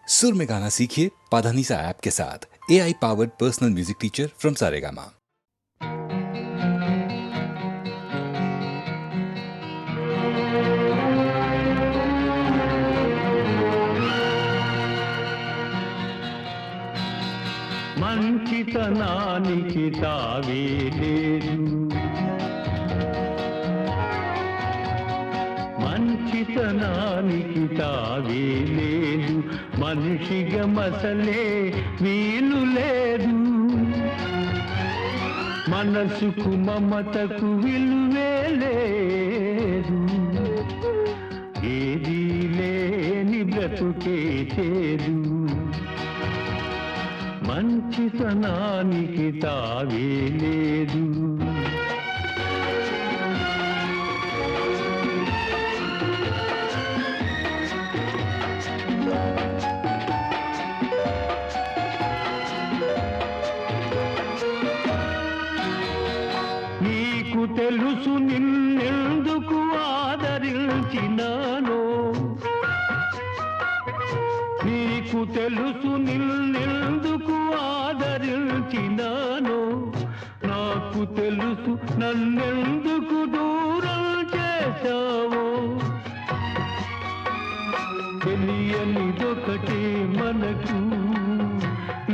सुर में गाना सीखिए पाधानीसा ऐप के साथ। AI powered personal music teacher from Saregama. మంచితనానికి తావే లేదు, మంచితనానికి తావే లేదు, మనిషిగా మసలే వీలు లేదు, మనసుకు మమతకు విలువే లేదు, ఏదీ లేని బ్రతుకే చేదు, మంచితనానికి తావే లేదు. నీకు తెలుసు నిన్నెందుకు ఆదరించినానో, నీకు తెలుసు నిన్నెందుకు ఆదరించినానో, నాకు తెలుసు నన్నెందుకు దూరం చేశావో, తెలియనిదొకటే మనకు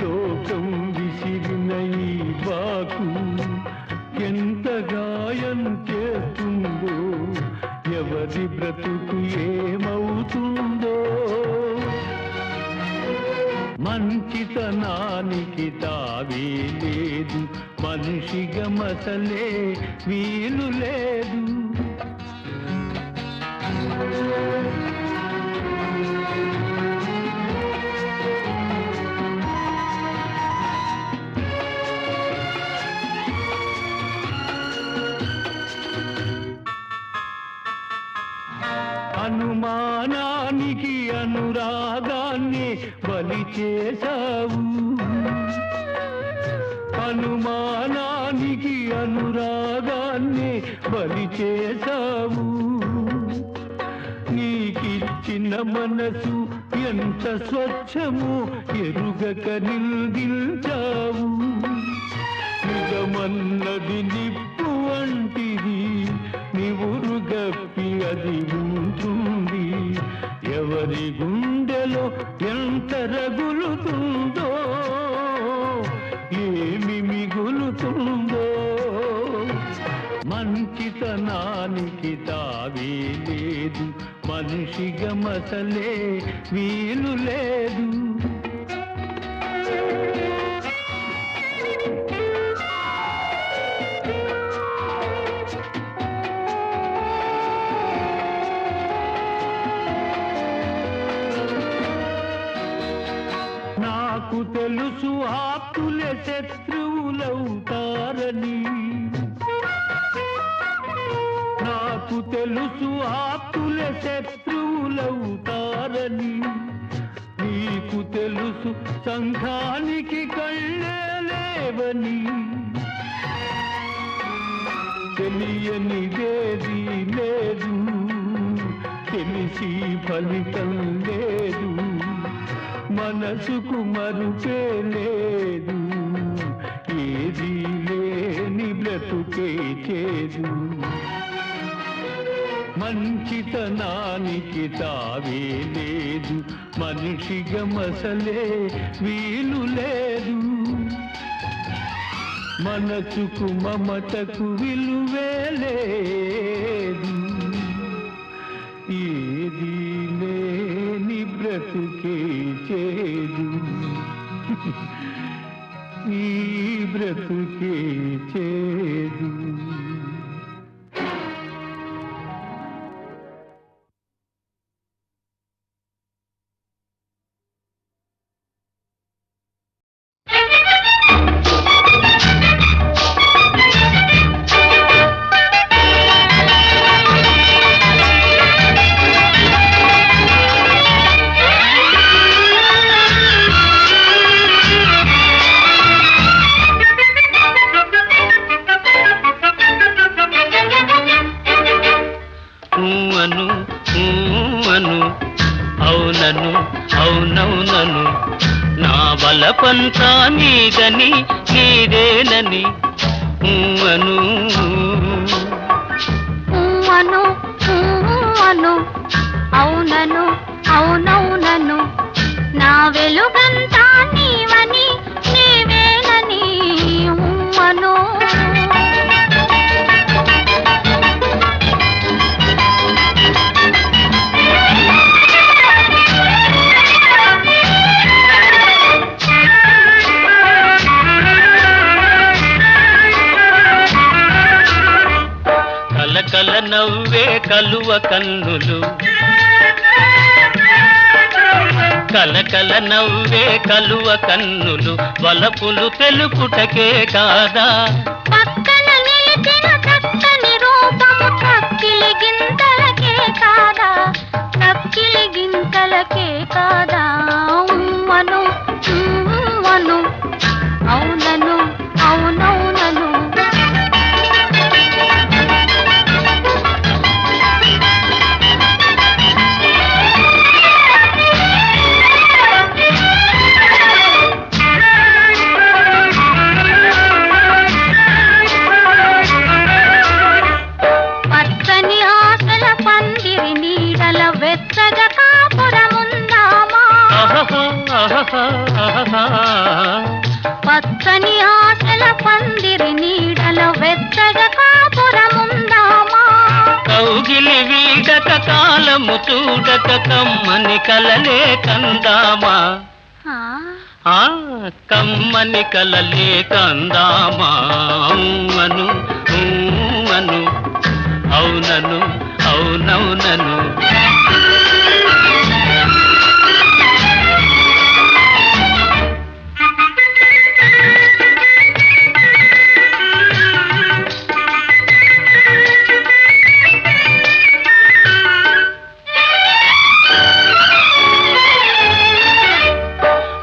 లోకం విసిరిన ఈ బాకు ఎంత గాయం చేస్తుందో, ఎవరి బ్రతుకు ఏమవుతుందో, మంచితనానికి తావే లేదు, మనిషిగా మసలే వీలు లేదు. అనుమానానికి అనురాగాన్ని బలి చేశావు, అనుమానానికి అనురాగాన్ని బలి చేశావు, నీకిచ్చిన మనసు ఎంత స్వచ్ఛము ఎరుగక నిందించావు, నిజమన్నది నిప్పు వంటిది, నివురుగప్పి అది ఉంటుంది, ఎవరి గుండెలో ఎంత రగులుతుందో, ఏమి మిగులుతుందో, మంచితనానికి తావే లేదు, మనిషిగా మసలే వీలు లేదు. నాకు తెలుసు ఆప్తులే శత్రువులవుతారని, నాకు తెలుసు ఆప్తులే శత్రువులవుతారని, నీకు తెలుసు సంఘానికి కళ్ళే లేవని, తెలియనిదేది లేదు, తెలిసి ఫలితం లేదు, మనసుకు మరుపే లేదు, ఏదీ లేని బ్రతుకే చేదు, మంచితనానికి తావే లేదు, మనిషిగా మసలే వీలు లేదు, మనసుకు మమతకు విలువే లేదు, ఏదీ లేని బ్రతుకే చేదు, ఈ బ్రతుకే చేదు. అవునను నా వలపంతా నీదని నీదేనని అను అను అను అవునను అవునవునను నా వెలుగంతా నీవని నీవేనని అను కలకల నవ్వే కలువ కన్నులు కలకల నవ్వే కలువ కన్నులు వలపులు తెలుపుటకే కాదా పక్కన నిలిచిన చక్కని రూపము కక్కిలి గింతలకే కాదా కక్కిలి గింతలకే కాదా అను అను అవునను అవునవునను పచ్చని ఆశల పందిరి నీడల వెచ్చగా కాపురముందామా పచ్చని ఆశల పందిరి నీడల వెచ్చగా కాపురముందామా కౌగిలి వీడక కాలము చూడక కమ్మని కలలే కందామా ఆ కమ్మని కలలే కందామా అను అను అవునను అవునవునను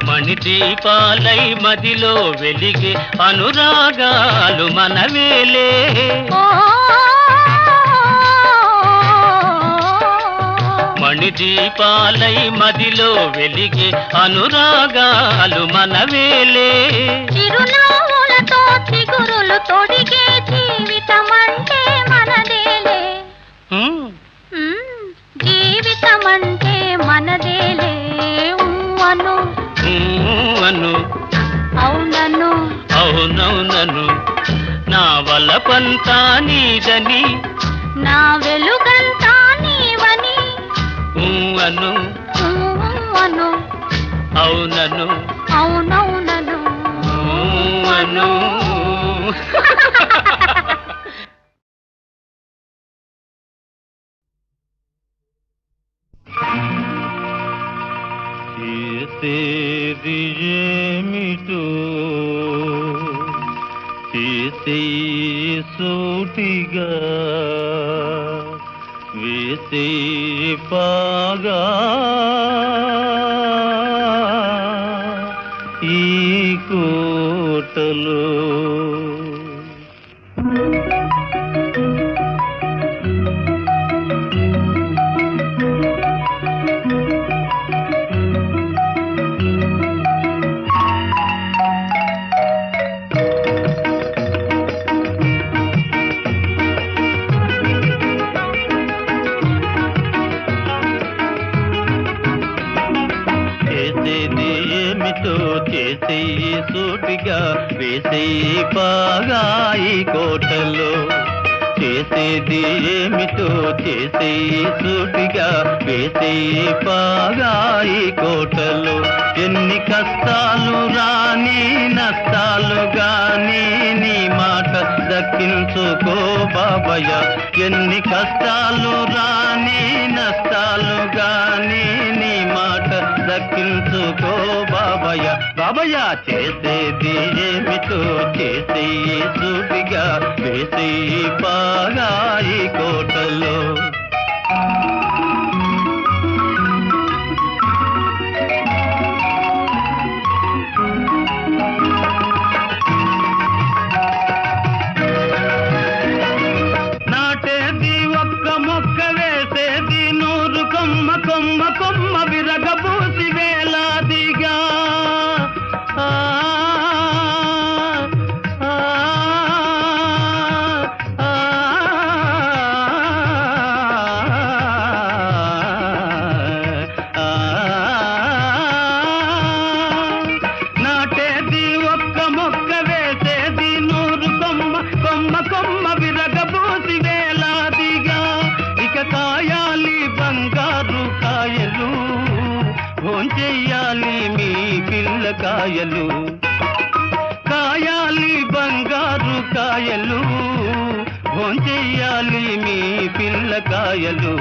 మణిదీపాలై మదిలో వెలిగే అనురాగాలు మనవేలే మణిదీపాలై మదిలో వెలిగే అనురాగాలు మనవేలే చిరునవ్వులతో చిగురులు తొడిగే జీవితమంటే మనదేలే జీవితమంటే మనదేలే అను అను అవునను అవునవునను నా వలపంతా నీదని నా వెలుగంతా నీవని అను అను అవునను అవునవునను అను చేసేది ఏమిటో చేసే సూటిగా వేసే పాగా ఈ కోటలో చేసే సూటిగా వేసే పాగా ఈ కోటలో చేసేది ఏమిటో చేసే సూటిగా వేసే పాగా ఈ కోటలో ఎన్ని కష్టాలు రాని నష్టాలు గాని నీ మాట దక్కించుకో బాబయ్య ఎన్ని కష్టాలు రాని నష్టాలు గాని నీ మాట దక్కించుకో బాబయ్య బాబయ్య చేసేది ఏమిటో చేసే సూటిగా వేసే పాగా ఈ కోటలో నాటేది ఒక్క మొక్క వేసేది 100 కొమ్మ కొమ్మ కొమ్మ విరగబూసి వేలాది భోంచెయ్యాలి మీ పిల్లకాయలు, కాయాలి బంగారు కాయలు, భోంచెయ్యాలి మీ పిల్లకాయలు.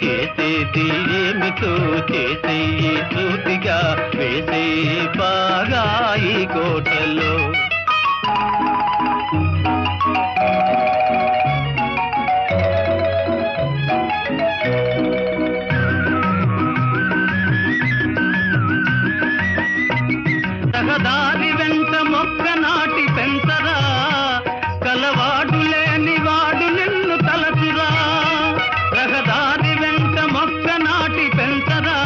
చేసేది ఏమిటో చేసేయి సూటిగా, వేసేయి బాగా ఈ కోటలో. రహదారి వెంట మొక్క నాటి పెంచరా, కలవాడు లేని వాడు నిన్ను తలచురా. రహదారి వెంట మొక్క నాటి పెంచరా,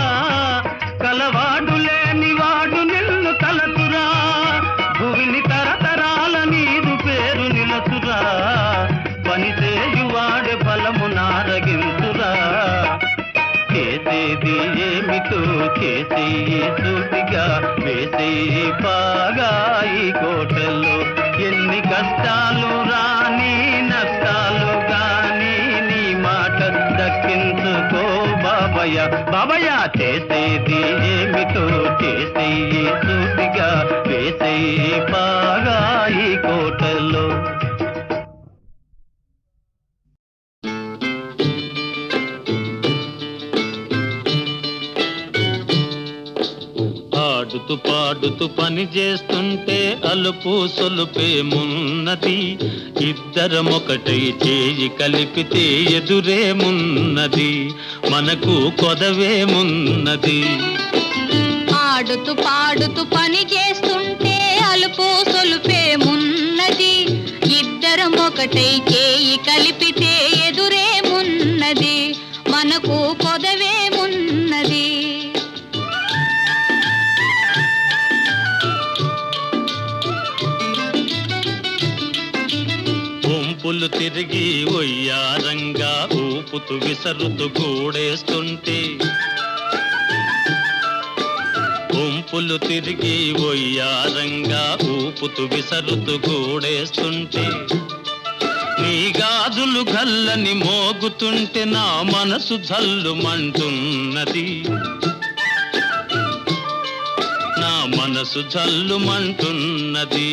కలవాడు లేని వాడు నిన్ను తలచురా. భూమిని తరతరాల నీరు పేరు నిలచురా, పనిచేయువాడే ఫలము నారగించురా. చేసేది ఏమిటో చేసేయి సూటిగా, వేసేయి బాగా ఈ కోటలో. ఎన్ని కష్టాలు రాని నష్టాలు గాని నీ మాట దక్కించుకో బాబయ్య. బాబయ్య చేసేది ఏమిటో చేసేయి సూటిగా, వేసేయి బాగా ఈ కోటలో. ఆడుతూ పాడుతూ పని చేస్తుంటే అలుపు సొలుపేమున్నది, ఇద్దరమొకటై చేయి కలిపితే ఎదురేమున్నది, మనకు కొదవేమున్నది. ఆడుతూ పాడుతూ పని చేస్తుంటే అలుపు సొలుపేమున్నది, ఇద్దరం ఒకటై చేయి కలిపితే ఎదురేమున్నది, మనకు కొదవేమున్నది. గుంపులు తిరిగి ఒయ్యారంగా ఊపుతూ విసరుతూ గూడేస్తుంటే, గుంపులు తిరిగి ఒయ్యారంగా ఊపుతూ విసరుతూ గూడేస్తుంటే, నీ గాజులు గల్లని మోగుతుంటే నా మనసు జల్లుమంటున్నది, నా మనసు జల్లుమంటున్నది.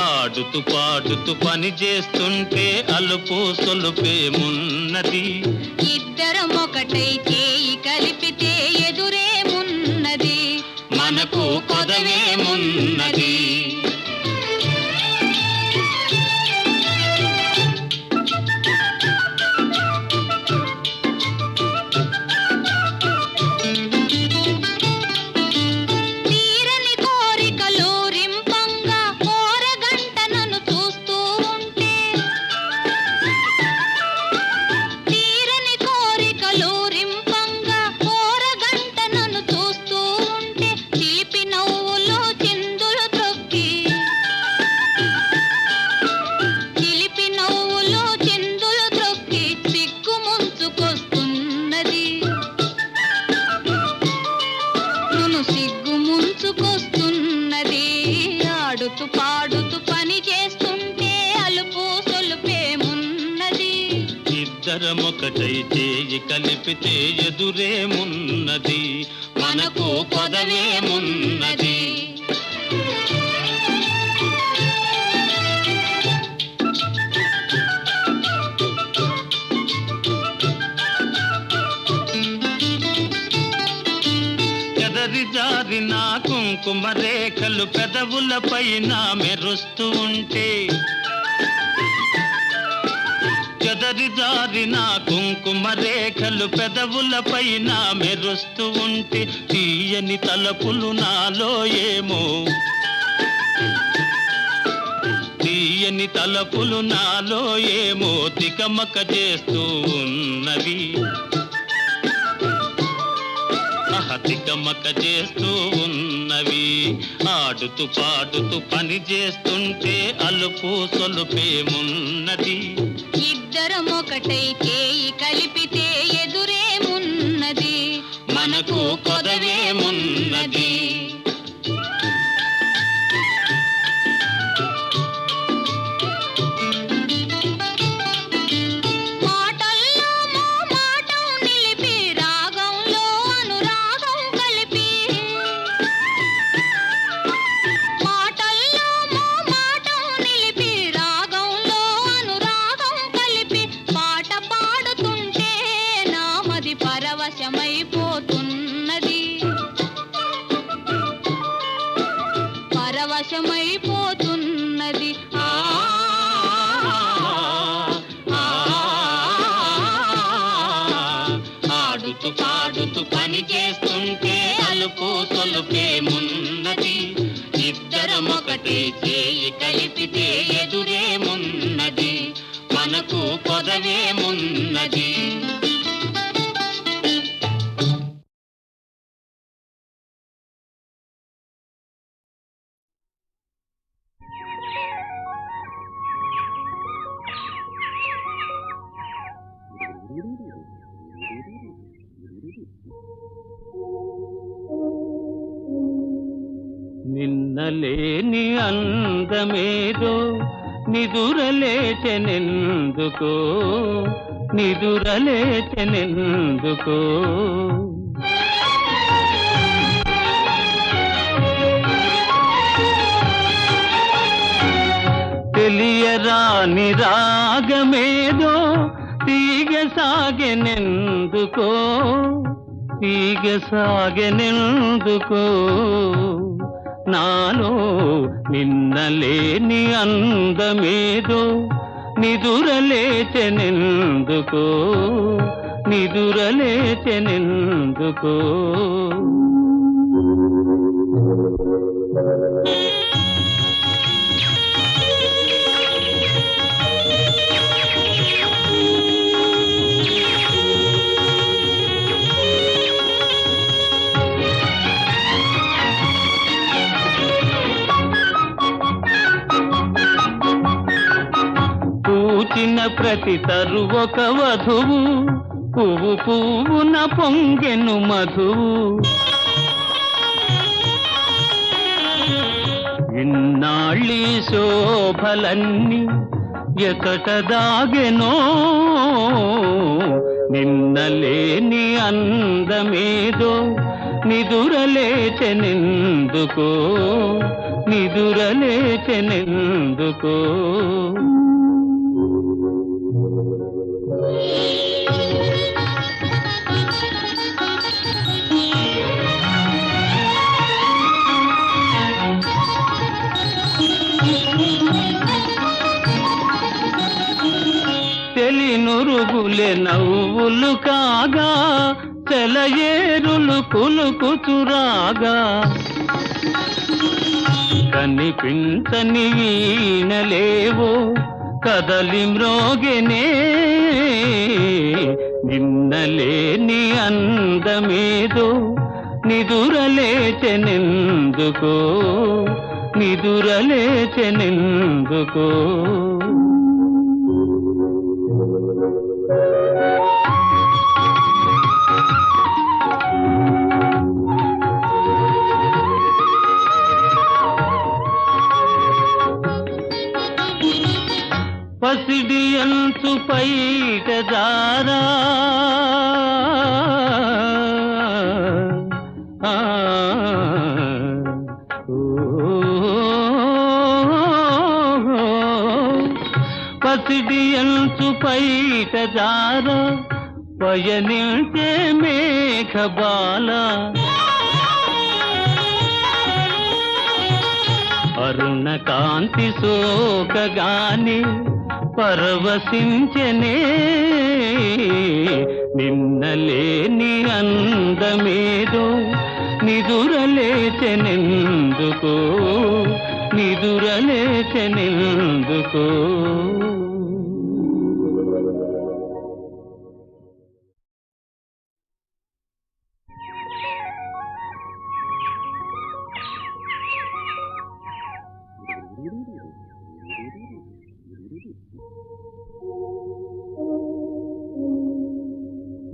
ఆడుతూ పాడుతూ పని చేస్తుంటే అలుపు సొలుపేమున్నది, ఇద్దరం ఒకటై చేయి కలిపితే ఎదురేమున్నది, మనకు కొదవేమున్నది. తీరని కోరికలు రింపంగా ఓరగంట నన్ను చూస్తూ ఉంటే, తీరని కోరికలు రింపంగా ఓరగంట నన్ను చూస్తూ ఉంటే, చిలిపి నవ్వులో చిందులు త్రొక్కి, చిలిపి నవ్వులో చిందులు త్రొక్కి సిగ్గు ముంచుకొస్తున్నది, నును సిగ్గు ముంచుకొస్తున్నది. ఆడుతూ పాడుతూ పని చేస్తుంటే అలుపు సొలుపేమున్నది, ఇద్దరమొకటై చేయి కలిపితే ఎదురేమున్నది, మనకు కొదవేమున్నది. చెదరి జారిన కుంకుమ రేఖలు పెదవులపైన మెరుస్తూ ఉంటే, చెదరి జారిన కుంకుమ రేఖలు పెదవులపైన మెరుస్తూ ఉంటే, తీయని తలపులు నాలో ఏమో, తీయని తలపులు నాలో ఏమో తికమక చేస్తూ ఉన్నవి, తికమక చేస్తూ ఉన్నవి. ఆడుతూ పాడుతూ పని చేస్తుంటే అలుపు సొలుపేమున్నది, ఇద్దరం ఒకటై చేయి కలిపితే ఎదురేమున్నది, మనకు కొదవేమున్నది. మాటల్లో మో మాటం నిలిపి రాగంలో అనురాగం కలిపి, వశమైపోతున్నది. ఆడుతూ పాడుతూ పని చేస్తుంటే అలుపు సొలుపేమున్నది, ఇద్దరమొకటే చేయి కలిపితే ఎదురేమున్నది, మనకు కొదవేమున్నది. నిన్నలేని అందమేదో నిదురలేచెనెందుకో, నిదురలేచెనెందుకో. తెలియరాని రాగమేదో తీగ సాగెనెందుకో, తీగ సాగెనెందుకో. నాలో నిన్నలేని అందమేదో నిదురలేచెనెందుకో, నిదురలేచెనెందుకో. పూచిన ప్రతి తరువొక వధువు, పువ్వు పువ్వున పొంగెను మధువు. ఇన్నాళ్ళీ శోభలన్నీ ఎకట దాగెనో, నిన్నలేని అందమేదో నిదురలేచెనెందుకో, నిదురలేచెనెందుకో. తెలినురుగులే నవ్వులు కాగా, సెలయేరులు కులుకుచురాగా. కనిపించని వీణలేవో కదలి మ్రోగెనే, నిన్నలేని అందమేదో నిదురలేచెనెందుకో, నిదురలేచెనెందుకో. పసిడి అంచు పైట జారా, పసిడి అంచు పైట జారా, పయనించే మేఘబాల. అరుణ కాంతి సోకగాని పరవశించెనే, నిన్నలేని అందమేదో నిదురలేచెనెందుకో, నిదురలేచెనెందుకో.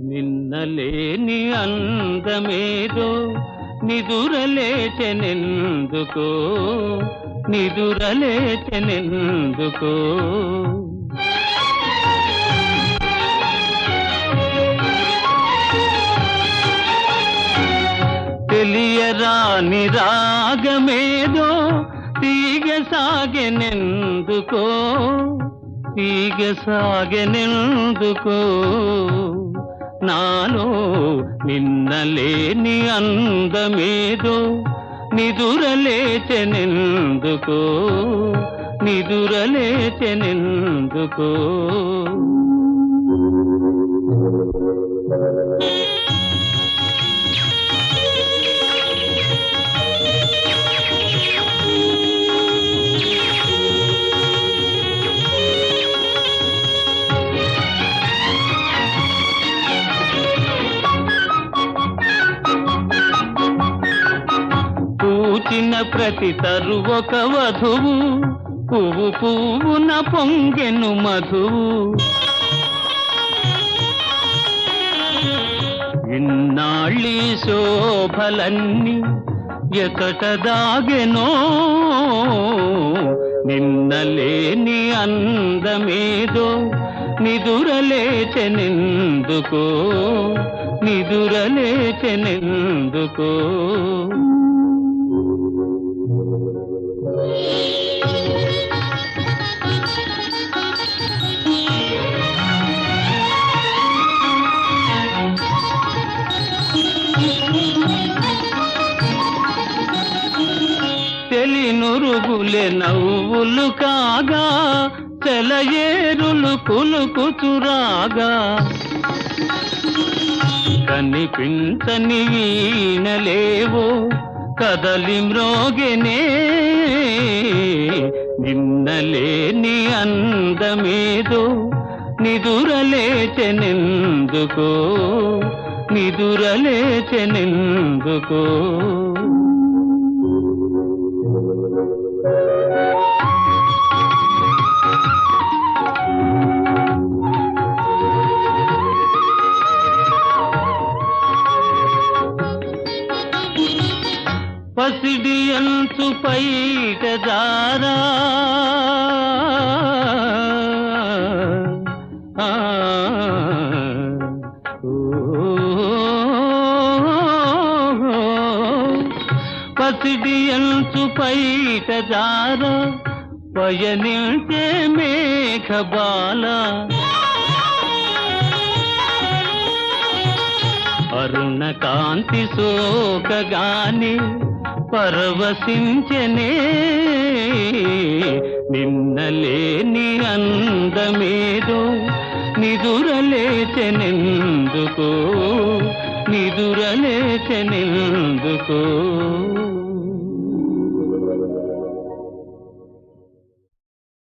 నిన్నలేని అందమేదో నిదురలేచెనెందుకో, నిదురలేచెనెందుకో. తెలియరాని రాగమేదో తీగ సాగెనెందుకో, తీగ సాగెనెందుకో. నాలో నిన్నలేని అందమేదో నిదురలేచెనెందుకో నిదురలేచెనెందుకో. పూచిన ప్రతి తరువొక వధువు, పువ్వు పువ్వున పొంగెను మధువు. ఇన్నాళ్ళీ శోభలన్నీ ఎకట దాగెనో, నిన్నలేని అందమేదో నిదురలేచెనెందుకో నిదురలేచెనెందుకో. తెలినురుగులే నవ్వులు కాగా, తెలయేరులు కులుకుచురాగా, కనిపించని వీణలేవో కదలి మ్రోగెనే, నిన్నలేని అందమేదో నిదురలేచెనెందుకో నిదురలేచెనెందుకో. పసిడి అంచు పైట జారా, పసిడి అంచు పైట జారా, పయనించే మేఘబాల, అరుణ కాంతి సోకగాని పరవశించెనే, నిన్నలేని అందమేదో నిదురలేచెనెందుకో నిదురలేచెనెందుకో.